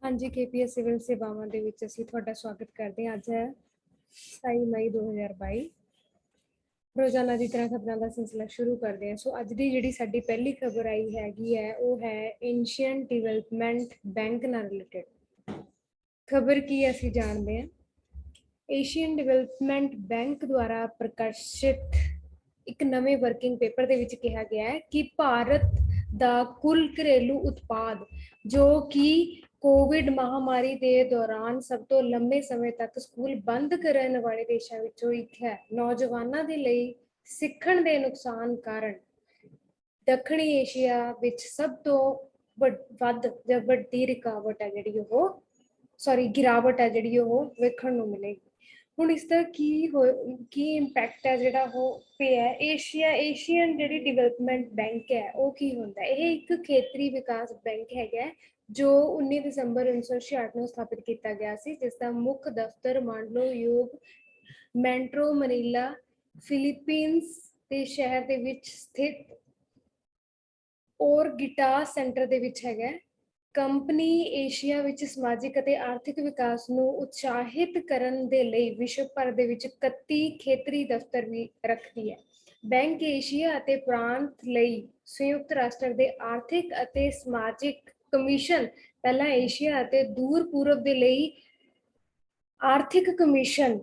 ਹਾਂਜੀ KPS civil ਸੇਵਾਵਾਂ ਦੇ ਵਿੱਚ ਅਸੀਂ ਤੁਹਾਡਾ ਸਵਾਗਤ ਕਰਦੇ ਹਾਂ। ਅੱਜ ਹੈ 27 ਮਈ 2022। ਰੋਜ਼ਾਨਾ ਦੀ ਤਰ੍ਹਾਂ ਖਬਰਾਂ ਦਾ ਸਿਲਸਿਲਾ ਸ਼ੁਰੂ ਕਰਦੇ ਹਾਂ। ਸੋ ਅੱਜ ਦੀ ਜਿਹੜੀ ਸਾਡੀ ਪਹਿਲੀ ਖਬਰ ਆਈ ਹੈਗੀ ਹੈ ਉਹ ਹੈ ਏਸ਼ੀਅਨ ਡਿਵੈਲਪਮੈਂਟ ਬੈਂਕ ਨਾਲ ਰਿਲੇਟਡ ਖਬਰ ਕੀ ਅਸੀਂ ਜਾਣਦੇ ਹਾਂ। ਏਸ਼ੀਅਨ ਡਿਵੈਲਪਮੈਂਟ ਬੈਂਕ ਦੁਆਰਾ ਪ੍ਰਕਾਸ਼ਿਤ ਇੱਕ ਨਵੇਂ ਵਰਕਿੰਗ ਪੇਪਰ ਦੇ ਵਿੱਚ ਕਿਹਾ ਗਿਆ ਹੈ ਕਿ ਭਾਰਤ ਦਾ ਕੁੱਲ ਘਰੇਲੂ ਉਤਪਾਦ ਜੋ ਕਿ ਕੋਵਿਡ ਮਹਾਮਾਰੀ ਦੇ ਦੌਰਾਨ ਸਭ ਤੋਂ ਲੰਬੇ ਸਮੇਂ ਤੱਕ ਸਕੂਲ ਬੰਦ ਕਰਨ ਵਾਲੇ ਦੇਸ਼ਾਂ ਵਿੱਚੋਂ ਇੱਕ ਹੈ। ਨੌਜਵਾਨਾਂ ਦੇ ਲਈ ਸਿੱਖਣ ਦੇ ਨੁਕਸਾਨ ਕਾਰਨ ਦੱਖਣੀ ਏਸ਼ੀਆ ਵਿੱਚ ਸਭ ਤੋਂ ਵੱਧ ਜਾਂ ਵੱਡੀ ਰਿਕਾਵਟ ਹੈ ਜਿਹੜੀ ਉਹ ਗਿਰਾਵਟ ਹੈ ਜਿਹੜੀ ਉਹ ਵੇਖਣ ਨੂੰ ਮਿਲੇਗੀ। ਹੁਣ ਇਸ ਦਾ ਕੀ ਇੰਪੈਕਟ ਹੈ ਜਿਹੜਾ ਉਹ ਪਿਆ। ਏਸ਼ੀਅਨ ਜਿਹੜੀ ਡਿਵੈਲਪਮੈਂਟ ਬੈਂਕ ਹੈ ਉਹ ਕੀ ਹੁੰਦਾ। ਇਹ ਇੱਕ ਖੇਤਰੀ ਵਿਕਾਸ ਬੈਂਕ ਹੈਗਾ ਜੋ 19 ਦਸੰਬਰ 1966 ਨੂੰ ਸਥਾਪਿਤ ਕੀਤਾ ਗਿਆ ਸੀ, ਜਿਸ ਦਾ ਮੁੱਖ ਦਫ਼ਤਰ ਮੈਂਟਰੋ ਮਨੀਲਾ ਫਿਲੀਪੀਨਸ ਦੇ ਸ਼ਹਿਰ ਦੇ ਵਿੱਚ ਸਥਿਤ ਔਰਗਿਟਾ ਸੈਂਟਰ ਦੇ ਵਿੱਚ ਹੈਗਾ। ਕੰਪਨੀ ਏਸ਼ੀਆ ਵਿੱਚ ਸਮਾਜਿਕ ਅਤੇ ਆਰਥਿਕ ਵਿਕਾਸ ਨੂੰ ਉਤਸ਼ਾਹਿਤ ਕਰਨ ਦੇ ਲਈ ਵਿਸ਼ਵ ਭਰ ਦੇ ਵਿੱਚ 31 ਖੇਤਰੀ ਦਫ਼ਤਰ ਵੀ ਰੱਖਦੀ ਹੈ। ਬੈਂਕ ਏਸ਼ੀਆ ਅਤੇ ਪ੍ਰਾਂਤ ਲਈ ਸੰਯੁਕਤ ਰਾਸ਼ਟਰ ਦੇ ਆਰਥਿਕ ਅਤੇ ਸਮਾਜਿਕ ਕਮਿਸ਼ਨ, ਪਹਿਲਾਂ ਏਸ਼ੀਆ ਅਤੇ ਦੂਰ ਪੂਰਬ ਦੇ ਲਈ ਆਰਥਿਕ ਕਮਿਸ਼ਨ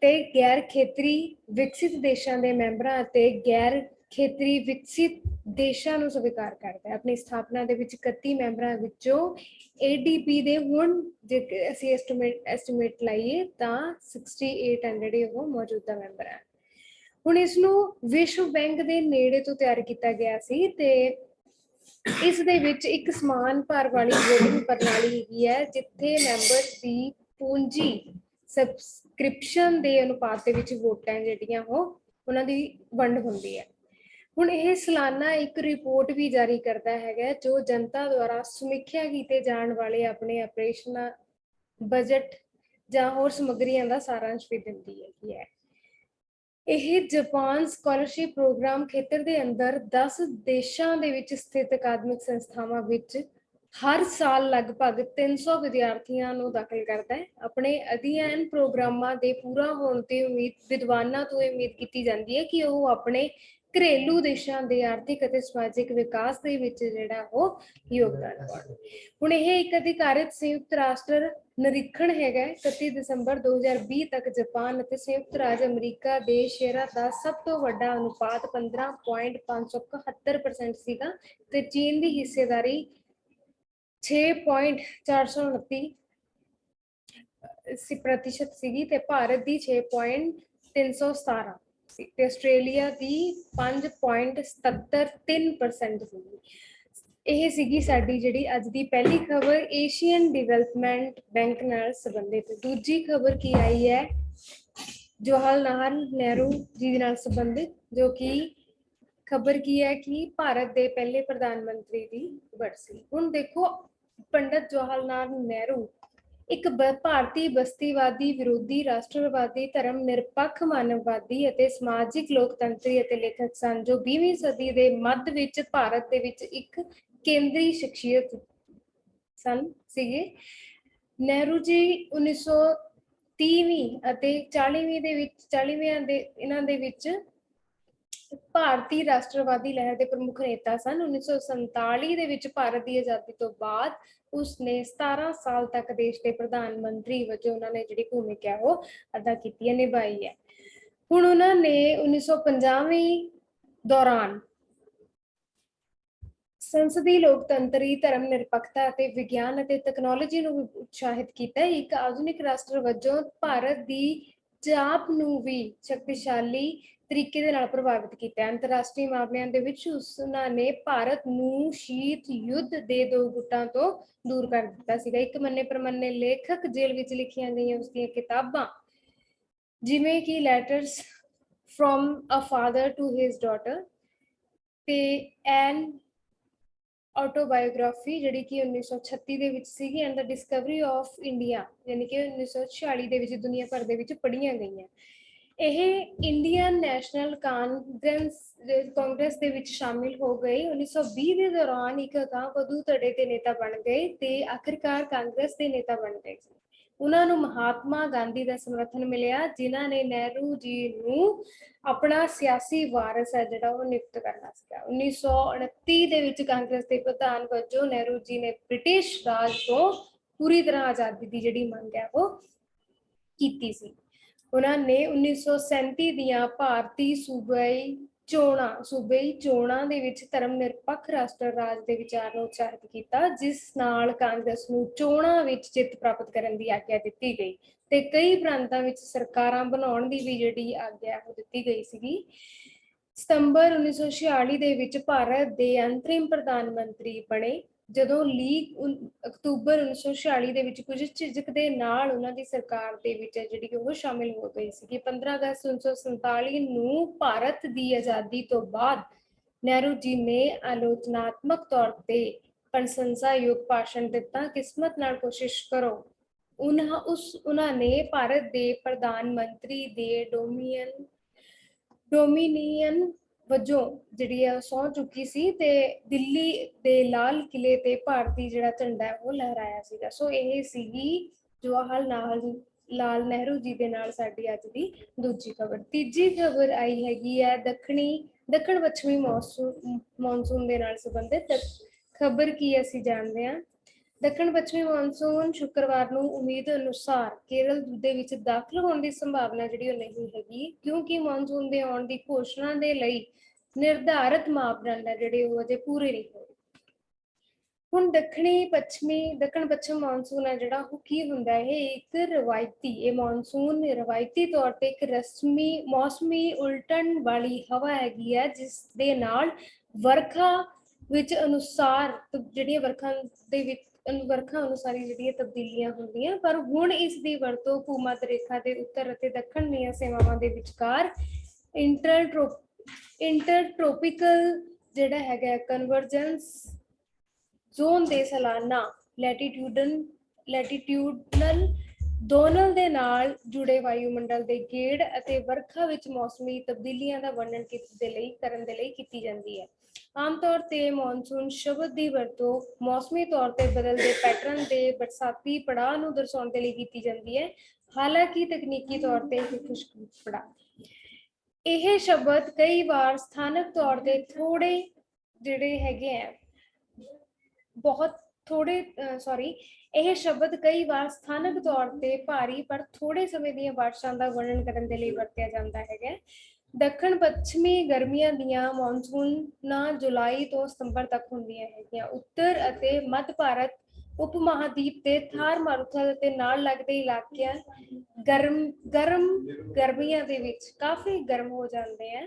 ਤੇ ਗੈਰ ਖੇਤਰੀ ਵਿਕਸਿਤ ਦੇਸ਼ਾਂ ਦੇ ਮੈਂਬਰਾਂ ਅਤੇ ਗੈਰ ਖੇਤਰੀ ਵਿਕਸਿਤ ਦੇਸ਼ਾਂ ਨੂੰ ਸਵੀਕਾਰ ਕਰਦਾ ਹੈ। ਆਪਣੀ ਸਥਾਪਨਾ ਦੇ ਵਿੱਚ 31 ਮੈਂਬਰਾਂ ਵਿੱਚੋਂ ADB ਦੇ ਹੁਣ ਜੇ ਅਸੀਂ ਐਸਟੀਮੇਟ ਲਾਈਏ ਤਾਂ 68 ਹੈ ਜਿਹੜੇ ਉਹ ਮੌਜੂਦਾ ਮੈਂਬਰ ਹੈ। ਹੁਣ ਇਸ ਨੂੰ ਵਿਸ਼ਵ ਬੈਂਕ ਦੇ ਨੇੜੇ ਤੋਂ ਤਿਆਰ ਕੀਤਾ ਗਿਆ ਸੀ ਤੇ ਇਸ ਦੇ ਵਿੱਚ ਇੱਕ ਸਮਾਨ ਭਾਰ ਵਾਲੀ ਵੋਟਿੰਗ ਪ੍ਰਣਾਲੀ ਹੈਗੀ ਹੈ, ਜਿੱਥੇ ਮੈਂਬਰ ਦੀ ਪੂੰਜੀ ਸਬਸਕ੍ਰਿਪਸ਼ਨ ਦੇ ਅਨੁਪਾਤ ਦੇ ਵਿੱਚ ਵੋਟਾਂ ਜਿਹੜੀਆਂ ਉਹਨਾਂ ਦੀ ਵੰਡ ਹੁੰਦੀ ਹੈ। ਹੁਣ ਇਹ ਸਾਲਾਨਾ ਇੱਕ ਰਿਪੋਰਟ ਵੀ ਜਾਰੀ ਕਰਦਾ ਹੈਗਾ ਜੋ ਜਨਤਾ ਦੁਆਰਾ ਸਮੀਖਿਆ ਕੀਤੇ ਜਾਣ ਵਾਲੇ ਆਪਣੇ ਆਪਰੇਸ਼ਨਾਂ, ਬਜਟ ਜਾਂ ਹੋਰ ਸਮੱਗਰੀਆਂ ਦਾ ਸਾਰਾਂਸ਼ ਵੀ ਦਿੰਦੀ ਹੈਗੀ ਹੈ। ਇਹ ਜਾਪਾਨ ਸਕਾਲਰਸ਼ਿਪ ਪ੍ਰੋਗਰਾਮ ਖੇਤਰ ਦੇ ਅੰਦਰ 10 ਦੇਸ਼ਾਂ ਦੇ ਵਿੱਚ ਸਥਿਤ ਅਕਾਦਮਿਕ ਸੰਸਥਾਵਾਂ ਵਿੱਚ ਹਰ ਸਾਲ ਲਗਭਗ 300 ਵਿਦਿਆਰਥੀਆਂ ਨੂੰ ਦਾਖਲ ਕਰਦਾ ਹੈ। ਆਪਣੇ ਅਧਿਐਨ ਪ੍ਰੋਗਰਾਮਾਂ ਦੇ ਪੂਰਾ ਹੋਣ ਤੇ ਵਿਦਵਾਨਾਂ ਤੋਂ ਉਮੀਦ ਕੀਤੀ ਜਾਂਦੀ ਹੈ ਕਿ ਉਹ ਆਪਣੇ ਘਰੇਲੂ ਦੇਸ਼ਾਂ ਦੇ ਆਰਥਿਕ ਅਤੇ ਸਮਾਜਿਕ ਵਿਕਾਸ ਦੇ ਵਿੱਚ ਜਿਹੜਾ ਉਹ ਯੋਗਦਾਨ ਪਾਉਣ। ਹੁਣ ਇਹ ਇੱਕ ਅਧਿਕਾਰਿਤ ਸੰਯੁਕਤ ਰਾਸ਼ਟਰ ਨਿਰੀਖਣ ਹੈਗਾ 31 ਦਸੰਬਰ 2020 ਤੱਕ ਜਾਪਾਨ ਅਤੇ ਸੰਯੁਕਤ ਰਾਜ ਅਮਰੀਕਾ ਦੇ ਸ਼ੇਅਰਾਂ ਦਾ ਸਭ ਤੋਂ ਵੱਡਾ ਅਨੁਪਾਤ 15.571% ਸੀਗਾ ਤੇ ਚੀਨ ਦੀ ਹਿੱਸੇਦਾਰੀ 6.429% ਸੀਗੀ ਤੇ ਭਾਰਤ ਦੀ 6.317 ਸੀ ਤੇ ਆਸਟ੍ਰੇਲੀਆ ਦੀ 5.73% ਸੀਗੀ। ਇਹ ਸੀਗੀ ਸਾਡੀ ਜਿਹੜੀ ਅੱਜ ਦੀ ਪਹਿਲੀ ਖਬਰ ਏਸ਼ੀਅਨ ਡਿਵੈਲਪਮੈਂਟ ਬੈਂਕ ਨਾਲ ਸੰਬੰਧਿਤ। ਦੂਜੀ ਖਬਰ ਕੀ ਆਈ ਹੈ ਜਵਾਹਰ ਲਾਲ ਨਹਿਰੂ ਜੀ ਨਾਲ ਸੰਬੰਧਿਤ, ਜੋ ਕਿ ਖਬਰ ਕੀ ਹੈ ਕਿ ਭਾਰਤ ਦੇ ਪਹਿਲੇ ਪ੍ਰਧਾਨ ਮੰਤਰੀ ਦੀ ਬਰਸੀ। ਹੁਣ ਦੇਖੋ, ਪੰਡਤ ਜਵਾਹਰ ਲਾਲ ਨਹਿਰੂ ਇੱਕ ਭਾਰਤੀ ਬਸਤੀਵਾਦੀ, ਵਿਰੋਧੀ, ਰਾਸ਼ਟਰਵਾਦੀ, ਧਰਮ ਨਿਰਪੱਖ, ਮਾਨਵਵਾਦੀ ਅਤੇ ਸਮਾਜਿਕ ਲੋਕਤੰਤਰੀ ਅਤੇ ਲੇਖਕ ਸਨ, ਜੋ 20ਵੀਂ ਸਦੀ ਦੇ ਮੱਧ ਵਿੱਚ ਭਾਰਤ ਦੇ ਵਿੱਚ ਇੱਕ ਕੇਂਦਰੀ ਸ਼ਖਸੀਅਤ ਸੀਗੇ। ਨਹਿਰੂ ਜੀ 1930ਵੀਂ ਅਤੇ 40ਵੀਂ ਦੇ ਵਿੱਚ ਭਾਰਤੀ ਰਾਸ਼ਟਰਵਾਦੀ ਲਹਿਰ ਦੇ ਪ੍ਰਮੁੱਖ ਨੇਤਾ ਸਨ। 1947 ਦੇ ਵਿੱਚ ਭਾਰਤ ਦੀ ਆਜ਼ਾਦੀ ਤੋਂ ਬਾਅਦ ਉਸਨੇ 17 ਸਾਲ ਤੱਕ ਦੇਸ਼ ਦੇ ਪ੍ਰਧਾਨ ਮੰਤਰੀ ਵਜੋਂ ਉਹਨਾਂ ਨੇ ਜਿਹੜੀ ਭੂਮਿਕਾ ਉਹ ਅਦਾ ਕੀਤੀ ਹੈ, ਨਿਭਾਈ ਹੈ। ਹੁਣ ਉਹਨਾਂ ਨੇ 1950ਵੀਂ ਦੌਰਾਨ ਸੰਸਦੀ ਲੋਕਤੰਤਰੀ, ਧਰਮ ਨਿਰਪੱਖਤਾ ਅਤੇ ਵਿਗਿਆਨ ਅਤੇ ਤਕਨਾਲੋਜੀ ਨੂੰ ਉਤਸ਼ਾਹਿਤ ਕੀਤਾ। ਇੱਕ ਆਧੁਨਿਕ ਰਾਸ਼ਟਰ ਵਜੋਂ ਭਾਰਤ ਦੀ ਚਾਪ ਨੂੰ ਵੀ ਸ਼ਕਤੀਸ਼ਾਲੀ ਤਰੀਕੇ ਦੇ ਨਾਲ ਪ੍ਰਭਾਵਿਤ ਕੀਤਾ। ਅੰਤਰਰਾਸ਼ਟਰੀ ਮਾਮਲਿਆਂ ਦੇ ਵਿੱਚ ਉਹਨਾਂ ਨੇ ਭਾਰਤ ਨੂੰ ਸ਼ੀਤ ਯੁੱਧ ਦੇ ਦੋ ਗੁੱਟਾਂ ਤੋਂ ਦੂਰ ਕਰ ਦਿੱਤਾ ਸੀਗਾ। ਇੱਕ ਮੰਨੇ ਪ੍ਰਮੰਨੇ ਲੇਖਕ, ਜੇਲ੍ਹ ਵਿੱਚ ਲਿਖੀਆਂ ਗਈਆਂ ਉਸਦੀਆਂ ਕਿਤਾਬਾਂ ਜਿਵੇਂ ਕਿ letters from a father to his daughter ਤੇ ਐਨ ਆਟੋਬਾਇਓਗ੍ਰਾਫੀ ਜਿਹੜੀ ਕਿ 1936 ਦੇ ਵਿੱਚ ਸੀਗੀ, and the discovery of India ਯਾਨੀ ਕਿ 1946 ਦੇ ਵਿੱਚ ਦੁਨੀਆ ਭਰ ਦੇ ਵਿੱਚ ਪੜ੍ਹੀਆਂ ਗਈਆਂ। ਇਹ ਇੰਡੀਅਨ ਨੈਸ਼ਨਲ ਕਾਂਗਰਸ ਦੇ ਵਿੱਚ ਸ਼ਾਮਿਲ ਹੋ ਗਏ। 1920 ਦੇ ਦੌਰਾਨ ਇੱਕ ਅਗਾਂਹ-ਵਧੂ ਧੜੇ ਦੇ ਨੇਤਾ ਬਣ ਗਏ ਤੇ ਆਖਿਰਕਾਰ ਕਾਂਗਰਸ ਦੇ ਨੇਤਾ ਬਣ ਗਏ। ਉਹਨਾਂ ਨੂੰ ਮਹਾਤਮਾ ਗਾਂਧੀ ਦਾ ਸਮਰਥਨ ਮਿਲਿਆ, ਜਿਨ੍ਹਾਂ ਨੇ ਨਹਿਰੂ ਜੀ ਨੂੰ ਆਪਣਾ ਸਿਆਸੀ ਵਾਰਸ ਹੈ ਜਿਹੜਾ ਉਹ ਨਿਯੁਕਤ ਕਰਨਾ ਸੀਗਾ। 1929 ਦੇ ਵਿੱਚ ਕਾਂਗਰਸ ਦੇ ਪ੍ਰਧਾਨ ਵਜੋਂ ਨਹਿਰੂ ਜੀ ਨੇ ਬ੍ਰਿਟਿਸ਼ ਰਾਜ ਤੋਂ ਪੂਰੀ ਤਰ੍ਹਾਂ ਆਜ਼ਾਦੀ ਦੀ ਜਿਹੜੀ ਮੰਗ ਹੈ ਉਹ ਕੀਤੀ ਸੀ। ਉਹਨਾਂ ਨੇ 1937 ਦੀਆਂ ਭਾਰਤੀ ਸੂਬਈ ਚੋਣਾਂ ਦੇ ਵਿੱਚ ਧਰਮ ਨਿਰਪੱਖ ਰਾਸ਼ਟਰ ਰਾਜ ਦੇ ਵਿਚਾਰ ਨੂੰ ਉਤਸ਼ਾਹਿਤ ਕੀਤਾ, ਜਿਸ ਨਾਲ ਕਾਂਗਰਸ ਨੂੰ ਚੋਣਾਂ ਵਿੱਚ ਜਿੱਤ ਪ੍ਰਾਪਤ ਕਰਨ ਦੀ ਆਗਿਆ ਦਿੱਤੀ ਗਈ ਤੇ ਕਈ ਪ੍ਰਾਂਤਾਂ ਵਿੱਚ ਸਰਕਾਰਾਂ ਬਣਾਉਣ ਦੀ ਵੀ ਜਿਹੜੀ ਆਗਿਆ ਉਹ ਦਿੱਤੀ ਗਈ ਸੀਗੀ। ਸਤੰਬਰ 1946 ਦੇ ਵਿੱਚ ਭਾਰਤ ਦੇ ਅੰਤਰਿਮ ਪ੍ਰਧਾਨ ਮੰਤਰੀ ਬਣੇ। ਜਦੋਂ ਲੀਗ ਅਕਤੂਬਰ 1946 ਦੇ ਵਿੱਚ ਕੁਝ ਝਿਜਕ ਦੇ ਨਾਲ ਉਹਨਾਂ ਦੀ ਸਰਕਾਰ ਦੇ ਵਿੱਚ ਜਿਹੜੀ ਉਹ ਸ਼ਾਮਿਲ ਹੋ ਗਈ ਸੀ। 15 ਅਗਸਤ 1947 ਨੂੰ ਭਾਰਤ ਦੀ ਆਜ਼ਾਦੀ ਤੋਂ ਬਾਅਦ ਨਹਿਰੂ ਜੀ ਨੇ ਆਲੋਚਨਾਤਮਕ ਤੌਰ ਤੇ ਪ੍ਰਸ਼ੰਸਾਯੋਗ ਭਾਸ਼ਣ ਦਿੱਤਾ, ਕਿਸਮਤ ਨਾਲ ਕੋਸ਼ਿਸ਼ ਕਰੋ। ਉਹਨਾਂ ਨੇ ਭਾਰਤ ਦੇ ਪ੍ਰਧਾਨ ਮੰਤਰੀ ਦੇ ਡੋਮੀਨੀਅਨ ਵਜੋਂ ਜਿਹੜੀ ਹੈ ਸਹੁੰ ਚੁੱਕੀ ਸੀ ਤੇ ਦਿੱਲੀ ਦੇ ਲਾਲ ਕਿਲੇ ਤੇ ਭਾਰਤੀ ਜਿਹੜਾ ਝੰਡਾ ਉਹ ਲਹਿਰਾਇਆ ਸੀਗਾ। ਸੋ ਇਹ ਸੀਗੀ ਜਵਾਹਰ ਲਾਲ ਨਹਿਰੂ ਜੀ ਦੇ ਨਾਲ ਸਾਡੀ ਅੱਜ ਦੀ ਦੂਜੀ ਖਬਰ। ਤੀਜੀ ਖਬਰ ਆਈ ਹੈਗੀ ਹੈ ਦੱਖਣ ਪੱਛਮੀ ਮੌਨਸੂਨ ਦੇ ਨਾਲ ਸੰਬੰਧਿਤ ਖਬਰ। ਕੀ ਅਸੀਂ ਜਾਣਦੇ ਹਾਂ, ਦੱਖਣ ਪੱਛਮੀ ਮੌਨਸੂਨ ਸ਼ੁੱਕਰਵਾਰ ਨੂੰ ਉਮੀਦ ਅਨੁਸਾਰ ਕੇਰਲ ਦੇ ਵਿੱਚ ਦਾਖਲ ਹੋਣ ਦੀ ਸੰਭਾਵਨਾ ਜਿਹੜੀ ਉਹ ਨਹੀਂ ਹੈਗੀ, ਕਿਉਂਕਿ ਮੌਨਸੂਨ ਦੇ ਆਉਣ ਦੀ ਘੋਸ਼ਣਾ ਦੇ ਲਈ ਨਿਰਧਾਰਤ ਮਾਪਦੰਡ ਹੈ ਜਿਹੜੇ ਉਹ ਅਜੇ ਪੂਰੇ ਨਹੀਂ ਹੋਏ। ਹੁਣ ਦੱਖਣ ਪੱਛਮ ਮੌਨਸੂਨ ਹੈ ਜਿਹੜਾ ਉਹ ਕੀ ਹੁੰਦਾ ਹੈ, ਇਹ ਮੌਨਸੂਨ ਰਵਾਇਤੀ ਤੌਰ ਤੇ ਇੱਕ ਮੌਸਮੀ ਉਲਟਣ ਵਾਲੀ ਹਵਾ ਹੈਗੀ ਹੈ, ਜਿਸ ਦੇ ਨਾਲ ਵਰਖਾ ਵਿੱਚ ਅਨੁਸਾਰ ਜਿਹੜੀਆਂ ਵਰਖਾ ਅਨੁਸਾਰੀ ਜਿਹੜੀਆਂ ਤਬਦੀਲੀਆਂ ਹੁੰਦੀਆਂ। ਪਰ ਹੁਣ ਇਸ ਦੀ ਵਰਤੋਂ ਭੂ-ਮੱਧ ਰੇਖਾ ਦੇ ਉੱਤਰ ਅਤੇ ਦੱਖਣ ਦੀਆਂ ਸੀਮਾਵਾਂ ਦੇ ਵਿਚਕਾਰ ਇੰਟਰਟ੍ਰੋਪਿਕਲ ਜਿਹੜਾ ਹੈਗਾ ਕਨਵਰਜੈਂਸ ਜ਼ੋਨ ਦੇ ਸਾਲਾਨਾ ਲੈਟੀਟਿਊਡਨਲ ਦੋਨਲ ਦੇ ਨਾਲ ਜੁੜੇ ਵਾਯੂਮੰਡਲ ਦੇ ਗੇੜ ਅਤੇ ਵਰਖਾ ਵਿੱਚ ਮੌਸਮੀ ਤਬਦੀਲੀਆਂ ਦਾ ਵਰਣਨ ਕਰਨ ਦੇ ਲਈ ਕੀਤੀ ਜਾਂਦੀ ਹੈ। ਆਮ ਤੌਰ ਤੇ ਮੌਨਸੂਨ ਸ਼ਬਦ ਦੀ ਵਰਤੋਂ ਮੌਸਮੀ ਤੌਰ ਤੇ ਬਦਲਦੇ ਪੈਟਰਨ ਦੇ ਬਰਸਾਤੀ ਪੜਾਅ ਨੂੰ ਦਰਸਾਉਣ ਦੇ ਲਈ ਕੀਤੀ ਜਾਂਦੀ ਹੈ, ਹਾਲਾਂਕਿ ਤਕਨੀਕੀ ਤੌਰ ਤੇ ਇਹ ਖੁਸ਼ਕ ਪੜਾਅ। ਇਹ ਸ਼ਬਦ ਕਈ ਵਾਰ ਸਥਾਨਕ ਤੌਰ ਤੇ ਥੋੜੇ ਜਿਹੜੇ ਹੈਗੇ ਆ ਇਹ ਸ਼ਬਦ ਕਈ ਵਾਰ ਸਥਾਨਕ ਤੌਰ ਤੇ ਭਾਰੀ ਪਰ ਥੋੜੇ ਸਮੇਂ ਦੀਆਂ ਬਾਰਿਸ਼ਾਂ ਦਾ ਵਰਣਨ ਕਰਨ ਦੇ ਲਈ ਵਰਤਿਆ ਜਾਂਦਾ ਹੈਗਾ। ਦੱਖਣ ਪੱਛਮੀ ਗਰਮੀਆਂ ਦੀਆਂ ਮੌਨਸੂਨਾਂ ਜੁਲਾਈ ਤੋਂ ਸਤੰਬਰ ਤੱਕ ਹੁੰਦੀਆਂ ਹੈਗੀਆਂ। ਉੱਤਰ ਅਤੇ ਮੱਧ ਭਾਰਤ ਉਪ ਮਹਾਦੀਪ ਤੇ ਥਾਰ ਮਾਰੂਥਲ ਅਤੇ ਨਾਲ ਲੱਗਦੇ ਇਲਾਕਿਆਂ ਗਰਮੀਆਂ ਦੇ ਵਿੱਚ ਕਾਫੀ ਗਰਮ ਹੋ ਜਾਂਦੇ ਆ।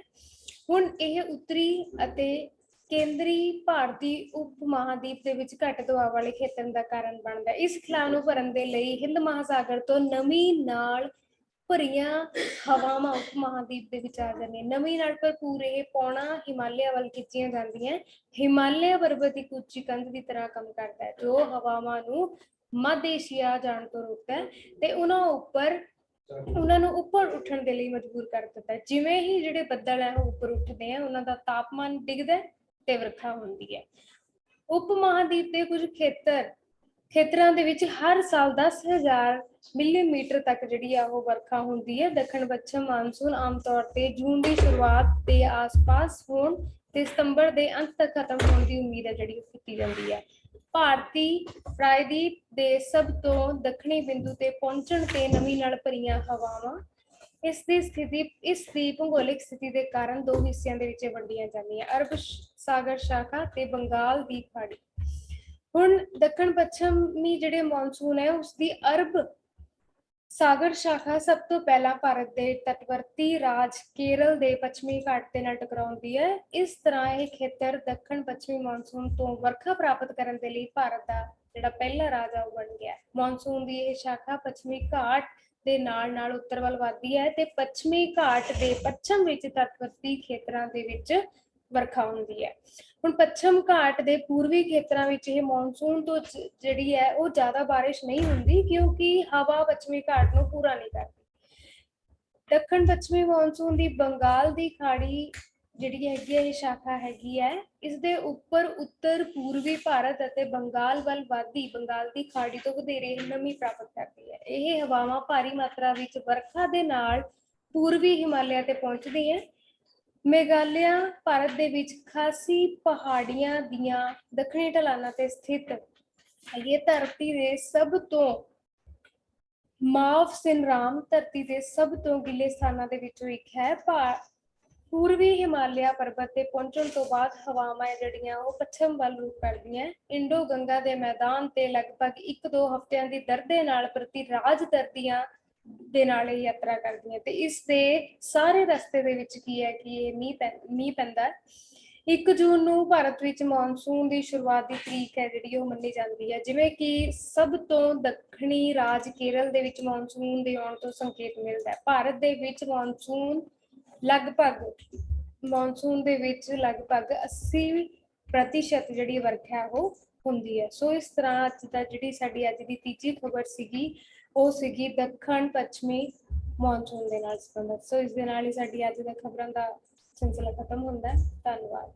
ਹੁਣ ਇਹ ਉੱਤਰੀ ਅਤੇ ਕੇਂਦਰੀ ਭਾਰਤੀ ਉਪ ਮਹਾਦੀਪ ਦੇ ਵਿੱਚ ਘੱਟ ਦਬਾਅ ਵਾਲੇ ਖੇਤਰ ਦਾ ਕਾਰਨ ਬਣਦਾ। ਇਸ ਖਿਲਾਫ ਨੂੰ ਭਰਨ ਦੇ ਲਈ ਹਿੰਦ ਮਹਾਸਾਗਰ ਤੋਂ ਨਮੀ ਨਾਲ ਭਰੀਆਂ ਹਵਾਵਾਂ ਉਪ ਮਹਾਦੀਪ ਦੇ ਵਿੱਚ ਆ ਜਾਂਦੀਆਂ। ਨਮੀ ਨਾਲ ਭਰਪੂਰ ਇਹ ਪੌਣਾ ਹਿਮਾਲਿਆ ਵੱਲ ਖਿੱਚੀਆਂ ਜਾਂਦੀਆਂ। ਹਿਮਾਲਿਆ ਪਰਬਤ ਇੱਕ ਉੱਚੀ ਕੰਧ ਦੀ ਤਰ੍ਹਾਂ ਕੰਮ ਕਰਦਾ ਹੈ, ਜੋ ਹਵਾਵਾਂ ਨੂੰ ਮੱਧ ਏਸ਼ੀਆ ਜਾਣ ਤੋਂ ਰੋਕਦਾ ਹੈ ਤੇ ਉਹਨਾਂ ਨੂੰ ਉੱਪਰ ਉੱਠਣ ਦੇ ਲਈ ਮਜਬੂਰ ਕਰ ਦਿੰਦਾ ਹੈ। ਜਿਵੇਂ ਹੀ ਜਿਹੜੇ ਬੱਦਲ ਹੈ ਉਹ ਉੱਪਰ ਉੱਠਦੇ ਆ, ਉਹਨਾਂ ਦਾ ਤਾਪਮਾਨ ਡਿੱਗਦਾ ਤੇ ਵਰਖਾ ਹੁੰਦੀ ਹੈ। ਉਪ ਮਹਾਦੀਪ ਦੇ ਕੁਝ ਖੇਤਰਾਂ ਦੇ ਵਿੱਚ ਹਰ ਸਾਲ 10,000 ਮਿਲੀਮੀਟਰ ਤੱਕ ਜਿਹੜੀ ਆ ਉਹ ਵਰਖਾ ਹੁੰਦੀ ਹੈ। ਦੱਖਣ ਪੱਛਮ ਮਾਨਸੂਨ ਆਮ ਤੌਰ ਤੇ ਜੂਨ ਦੀ ਸ਼ੁਰੂਆਤ ਦੇ ਆਸ-ਪਾਸ ਹੋਣ ਤੇ ਸਤੰਬਰ ਦੇ ਅੰਤ ਤੱਕ ਖਤਮ ਹੋਣ ਦੀ ਉਮੀਦ ਹੈ ਜਿਹੜੀ ਕੀਤੀ ਜਾਂਦੀ ਹੈ। ਭਾਰਤੀ ਪ੍ਰਾਇਦੀਪ ਦੇ ਸਭ ਤੋਂ ਦੱਖਣੀ ਬਿੰਦੂ ਤੇ ਪਹੁੰਚਣ ਤੇ ਨਮੀ ਨਾਲ ਭਰੀਆਂ ਹਵਾਵਾਂ ਇਸ ਦੀ ਭੂਗੋਲਿਕ ਸਥਿਤੀ ਦੇ ਕਾਰਨ ਦੋ ਹਿੱਸਿਆਂ ਦੇ ਵਿੱਚ ਵੰਡੀਆਂ ਜਾਂਦੀਆਂ, ਅਰਬ ਸਾਗਰ ਸ਼ਾਖਾ ਤੇ ਬੰਗਾਲ ਦੀ ਖਾੜੀ। ਹੁਣ ਦੱਖਣ ਪੱਛਮੀ ਜਿਹੜੇ ਮੌਨਸੂਨ ਹੈ ਉਸਦੀ ਅਰਬ ਸਾਗਰ ਸ਼ਾਖਾ ਸਭ ਤੋਂ ਪਹਿਲਾਂ ਭਾਰਤ ਦੇ ਤਟਵਰਤੀ ਰਾਜ ਕੇਰਲ ਦੇ ਪੱਛਮੀ ਘਾਟ ਦੇ ਨਾਲ ਟਕਰਾਉਂਦੀ ਹੈ। ਇਸ ਤਰ੍ਹਾਂ ਇਹ ਖੇਤਰ ਦੱਖਣ ਪੱਛਮੀ ਮੌਨਸੂਨ ਤੋਂ ਵਰਖਾ ਪ੍ਰਾਪਤ ਕਰਨ ਦੇ ਲਈ ਭਾਰਤ ਦਾ ਜਿਹੜਾ ਪਹਿਲਾ ਰਾਜ ਆ ਉਹ ਬਣ ਗਿਆ। ਮੌਨਸੂਨ ਦੀ ਇਹ ਸ਼ਾਖਾ ਪੱਛਮੀ ਘਾਟ ਦੇ ਨਾਲ ਉੱਤਰ ਵੱਲ ਵੱਧਦੀ ਹੈ ਤੇ ਪੱਛਮੀ ਘਾਟ ਦੇ ਪੱਛਮ ਵਿੱਚ ਤਟਵਰਤੀ ਖੇਤਰਾਂ ਦੇ ਵਿੱਚ ਵਰਖਾ ਹੁੰਦੀ ਹੈ। ਹੁਣ ਪੱਛਮ ਘਾਟ ਦੇ ਪੂਰਬੀ ਖੇਤਰਾਂ ਵਿੱਚ ਇਹ ਮੌਨਸੂਨ ਤੋਂ ਜਿਹੜੀ ਹੈ ਉਹ ਜ਼ਿਆਦਾ ਬਾਰਿਸ਼ ਨਹੀਂ ਹੁੰਦੀ, ਕਿਉਂਕਿ ਹਵਾ ਪੱਛਮੀ ਘਾਟ ਨੂੰ ਪੂਰਾ ਨਹੀਂ ਕਰਦੀ। ਦੱਖਣ ਪੱਛਮੀ ਮੌਨਸੂਨ ਦੀ ਬੰਗਾਲ ਦੀ ਖਾੜੀ ਜਿਹੜੀ ਹੈਗੀ ਹੈ ਇਹ ਸ਼ਾਖਾ ਹੈਗੀ ਹੈ, ਇਸ ਦੇ ਉੱਪਰ ਉੱਤਰ ਪੂਰਬੀ ਭਾਰਤ ਅਤੇ ਬੰਗਾਲ ਵੱਲ ਵਧਦੀ ਬੰਗਾਲ ਦੀ ਖਾੜੀ ਤੋਂ ਵਧੇਰੇ ਨਮੀ ਪ੍ਰਾਪਤ ਕਰਦੀ ਹੈ। ਇਹ ਹਵਾਵਾਂ ਭਾਰੀ ਮਾਤਰਾ ਵਿੱਚ ਵਰਖਾ ਦੇ ਨਾਲ ਪੂਰਬੀ ਹਿਮਾਲਿਆ ਤੇ ਪਹੁੰਚਦੀਆਂ। ਮੇਘਾਲਿਆ ਭਾਰਤ ਦੇ ਵਿੱਚ ਖਾਸੀ ਪਹਾੜੀਆਂ ਦੀਆਂ ਦੱਖਣੀ ਢਲਾਨਾਂ ਤੇ ਸਥਿਤ ਇਹ ਧਰਤੀ ਦੇ ਸਭ ਤੋਂ ਮਾਵ ਸਿਨਰਾਮ ਧਰਤੀ ਦੇ ਸਭ ਤੋਂ ਗਿੱਲੇ ਸਥਾਨਾਂ ਦੇ ਵਿੱਚੋਂ ਇੱਕ ਹੈ। ਪੂਰਬੀ ਹਿਮਾਲਿਆ ਪਰਬਤ ਤੇ ਪਹੁੰਚਣ ਤੋਂ ਬਾਅਦ ਹਵਾਵਾਂ ਜਿਹੜੀਆਂ ਉਹ ਪੱਛਮ ਵੱਲ ਰੁਖ ਕਰਦੀਆਂ। ਇੰਡੋ ਗੰਗਾ ਦੇ ਮੈਦਾਨ ਤੇ ਲਗਭਗ 1-2 ਹਫ਼ਤਿਆਂ ਦੀ ਦਰ ਦੇ ਨਾਲ ਪ੍ਰਤੀ ਰਾਜ ਧਰਤੀਆਂ ਦੇ ਨਾਲ ਇਹ ਯਾਤਰਾ ਕਰਦੀਆਂ ਤੇ ਇਸ ਦੇ ਸਾਰੇ ਰਸਤੇ ਦੇ ਵਿੱਚ ਕੀ ਹੈ ਕਿ ਇਹ ਮੀਂਹ ਪੈਂਦਾ। 1 ਜੂਨ ਨੂੰ ਭਾਰਤ ਵਿੱਚ ਮੌਨਸੂਨ ਦੀ ਸ਼ੁਰੂਆਤ ਦੀ ਤਰੀਕ ਹੈ ਜਿਹੜੀ ਉਹ ਮੰਨੀ ਜਾਂਦੀ ਹੈ। ਜਿਵੇਂ ਕਿ ਸਭ ਤੋਂ ਦੱਖਣੀ ਰਾਜ ਕੇਰਲ ਦੇ ਵਿੱਚ ਮੌਨਸੂਨ ਦੇ ਆਉਣ ਤੋਂ ਸੰਕੇਤ ਮਿਲਦਾ ਹੈ। ਭਾਰਤ ਦੇ ਵਿੱਚ ਮੌਨਸੂਨ ਦੇ ਵਿੱਚ ਲਗਭਗ 80% ਜਿਹੜੀ ਵਰਖਾ ਉਹ ਹੁੰਦੀ ਹੈ। ਸੋ ਇਸ ਤਰ੍ਹਾਂ ਅੱਜ ਦਾ ਜਿਹੜੀ ਸਾਡੀ ਅੱਜ ਦੀ ਤੀਜੀ ਖਬਰ ਸੀਗੀ ਉਹ ਸੀਗੀ ਦੱਖਣ ਪੱਛਮੀ ਮੌਨਸੂਨ ਦੇ ਨਾਲ ਸੰਬੰਧਿਤ। ਸੋ ਇਸ ਦੇ ਨਾਲ ਹੀ ਸਾਡੀ ਅੱਜ ਦਾ ਖਬਰਾਂ ਦਾ ਸਿਲਸਿਲਾ ਖਤਮ ਹੁੰਦਾ ਹੈ। ਧੰਨਵਾਦ।